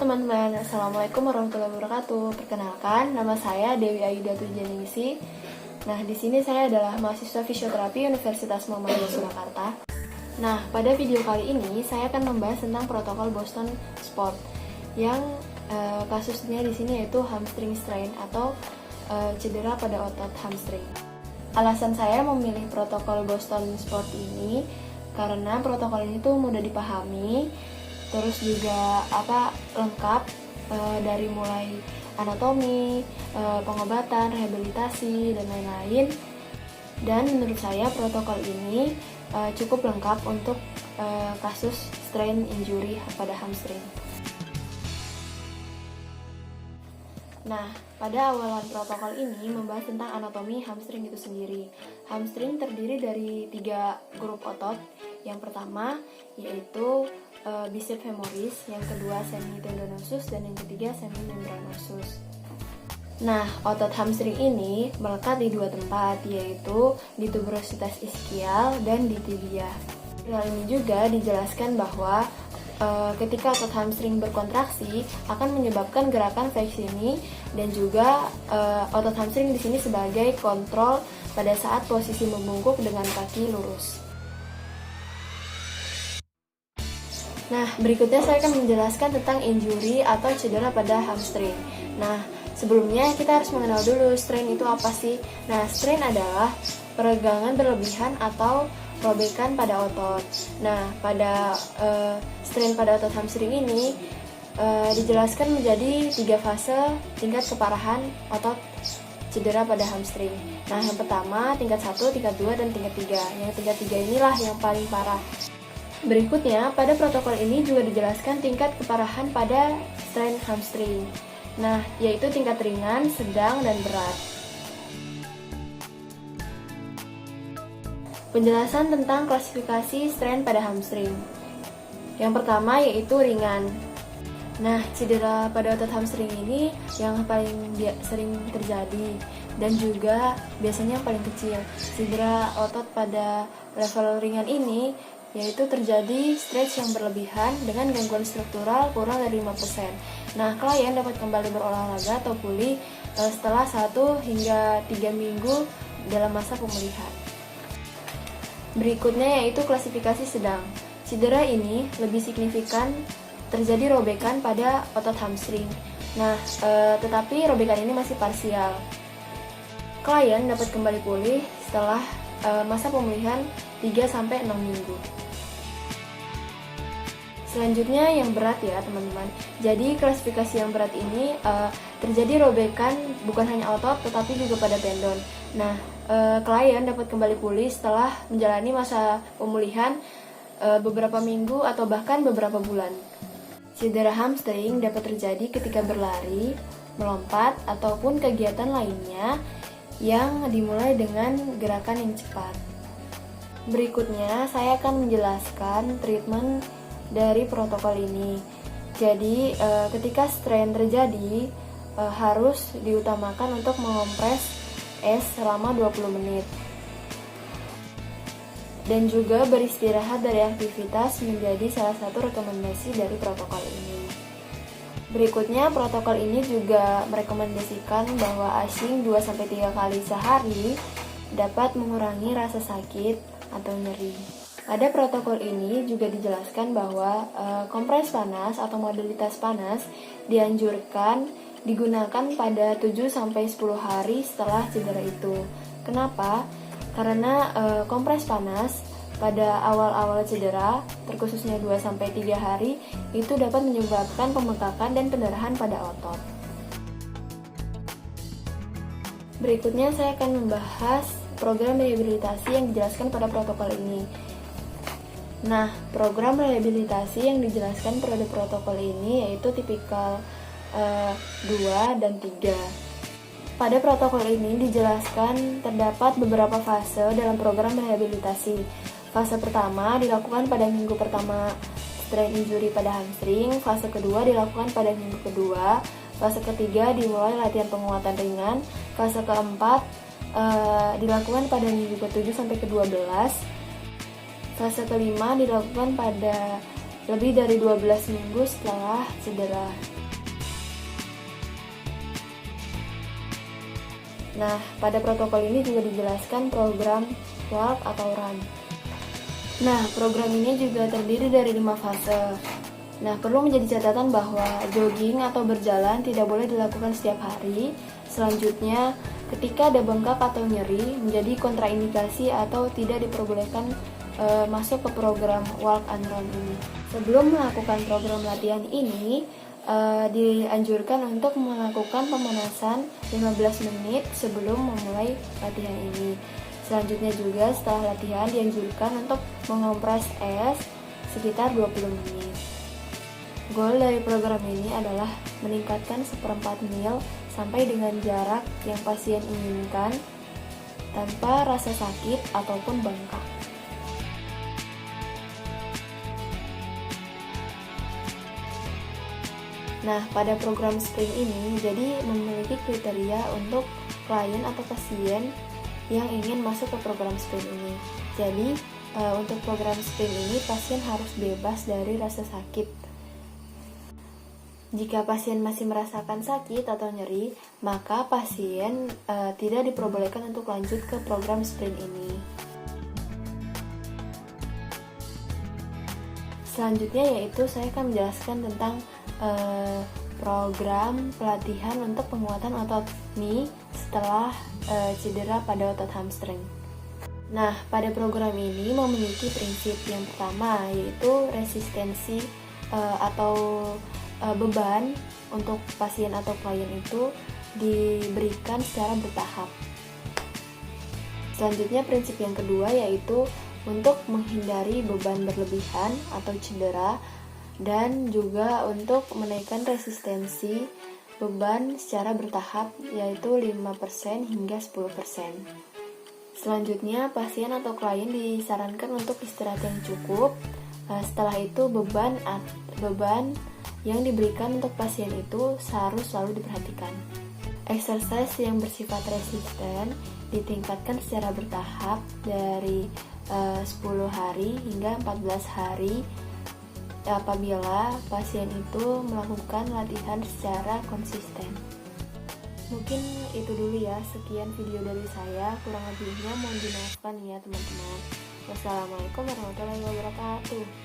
teman-teman, Assalamualaikum warahmatullahi wabarakatuh. Perkenalkan, nama saya Dewi Aida Tujaningsi. Nah, di sini saya adalah mahasiswa fisioterapi Universitas Muhammadiyah Surakarta. Nah, pada video kali ini saya akan membahas tentang protokol Boston Sport yang kasusnya di sini yaitu hamstring strain atau cedera pada otot hamstring. Alasan saya memilih protokol Boston Sport ini karena protokol ini tuh mudah dipahami, terus juga lengkap dari mulai anatomi, pengobatan, rehabilitasi, dan lain-lain. Dan menurut saya protokol ini cukup lengkap untuk kasus strain injury pada hamstring. Nah, pada awalan protokol ini membahas tentang anatomi hamstring itu sendiri. Hamstring terdiri dari 3 grup otot. Yang pertama yaitu bicep femoris, yang kedua semitendinosus, dan yang ketiga semimembranosus. Nah, otot hamstring ini melekat di 2 tempat, yaitu di tuberositas ischial dan di tibia. Hal ini juga dijelaskan bahwa ketika otot hamstring berkontraksi akan menyebabkan gerakan fleksini, dan juga otot hamstring di sini sebagai kontrol pada saat posisi membungkuk dengan kaki lurus. Nah, berikutnya saya akan menjelaskan tentang injury atau cedera pada hamstring. Nah, sebelumnya kita harus mengenal dulu strain itu apa sih. Nah, strain adalah peregangan berlebihan atau robekan pada otot. Nah, pada strain pada otot hamstring ini dijelaskan menjadi 3 fase tingkat keparahan otot cedera pada hamstring. Nah, yang pertama tingkat 1, tingkat 2, dan tingkat 3. Yang tingkat 3 inilah yang paling parah. Berikutnya, pada protokol ini juga dijelaskan tingkat keparahan pada strain hamstring. Nah, yaitu tingkat ringan, sedang, dan berat. Penjelasan tentang klasifikasi strain pada hamstring. Yang pertama yaitu ringan. Nah, cedera pada otot hamstring ini yang paling sering terjadi dan juga biasanya yang paling kecil. Cedera otot pada level ringan ini yaitu terjadi stretch yang berlebihan dengan gangguan struktural kurang dari 5%. Nah, klien dapat kembali berolahraga atau pulih setelah 1 hingga 3 minggu dalam masa pemulihan. Berikutnya yaitu klasifikasi sedang. Cedera ini lebih signifikan terjadi robekan pada otot hamstring. Nah, tetapi robekan ini masih parsial. Klien dapat kembali pulih setelah masa pemulihan 3-6 minggu. Selanjutnya yang berat ya teman-teman. Jadi klasifikasi yang berat ini terjadi robekan bukan hanya otot tetapi juga pada tendon. Nah, klien dapat kembali pulih setelah menjalani masa pemulihan beberapa minggu atau bahkan beberapa bulan. Cedera hamstring dapat terjadi ketika berlari, melompat, ataupun kegiatan lainnya yang dimulai dengan gerakan yang cepat. Berikutnya saya akan menjelaskan treatment dari protokol ini. Jadi ketika strain terjadi harus diutamakan untuk mengompres es selama 20 menit. Dan juga beristirahat dari aktivitas menjadi salah satu rekomendasi dari protokol ini. Berikutnya, protokol ini juga merekomendasikan bahwa asing 2-3 kali sehari dapat mengurangi rasa sakit atau nyeri. Pada protokol ini juga dijelaskan bahwa kompres panas atau modalitas panas dianjurkan digunakan pada 7-10 hari setelah cedera itu. Kenapa? Karena kompres panas pada awal-awal cedera, terkhususnya 2-3 hari, itu dapat menyebabkan pembengkakan dan pendarahan pada otot. Berikutnya saya akan membahas program rehabilitasi yang dijelaskan pada protokol ini. Nah, program rehabilitasi yang dijelaskan pada protokol ini yaitu tipikal 2 dan 3. Pada protokol ini dijelaskan terdapat beberapa fase dalam program rehabilitasi. Fase pertama dilakukan pada minggu pertama strain injury pada hamstring, fase kedua dilakukan pada minggu kedua, fase ketiga dimulai latihan penguatan ringan, fase keempat dilakukan pada minggu ke-7 sampai ke-12, fase kelima dilakukan pada lebih dari 12 minggu setelah cedera. Nah, pada protokol ini juga dijelaskan program walk atau run. Nah, program ini juga terdiri dari 5 fase. Nah, perlu menjadi catatan bahwa jogging atau berjalan tidak boleh dilakukan setiap hari. Selanjutnya, ketika ada bengkak atau nyeri, menjadi kontraindikasi atau tidak diperbolehkan masuk ke program walk and run ini. Sebelum melakukan program latihan ini, dianjurkan untuk melakukan pemanasan 15 menit sebelum memulai latihan ini. Selanjutnya juga setelah latihan dianjurkan untuk mengompres es sekitar 20 menit. Goal dari program ini adalah meningkatkan 1/4 mil sampai dengan jarak yang pasien inginkan tanpa rasa sakit ataupun bengkak. Nah, pada program sprint ini jadi memiliki kriteria untuk klien atau pasien yang ingin masuk ke program sprint ini. Jadi, untuk program sprint ini pasien harus bebas dari rasa sakit. Jika pasien masih merasakan sakit atau nyeri, maka pasien tidak diperbolehkan untuk lanjut ke program sprint ini. Selanjutnya yaitu saya akan menjelaskan tentang program pelatihan untuk penguatan otot knee setelah cedera pada otot hamstring. Nah, pada program ini memiliki prinsip yang pertama yaitu resistensi atau beban untuk pasien atau klien itu diberikan secara bertahap. Selanjutnya prinsip yang kedua yaitu untuk menghindari beban berlebihan atau cedera dan juga untuk menaikkan resistensi beban secara bertahap yaitu 5% hingga 10%. Selanjutnya pasien atau klien disarankan untuk istirahat yang cukup. Setelah itu beban yang diberikan untuk pasien itu harus selalu diperhatikan. Exercise yang bersifat resisten ditingkatkan secara bertahap dari 10 hari hingga 14 hari apabila pasien itu melakukan latihan secara konsisten. Mungkin itu dulu ya, sekian video dari saya, kurang lebihnya mohon dimaafkan ya teman-teman. Wassalamualaikum warahmatullahi wabarakatuh.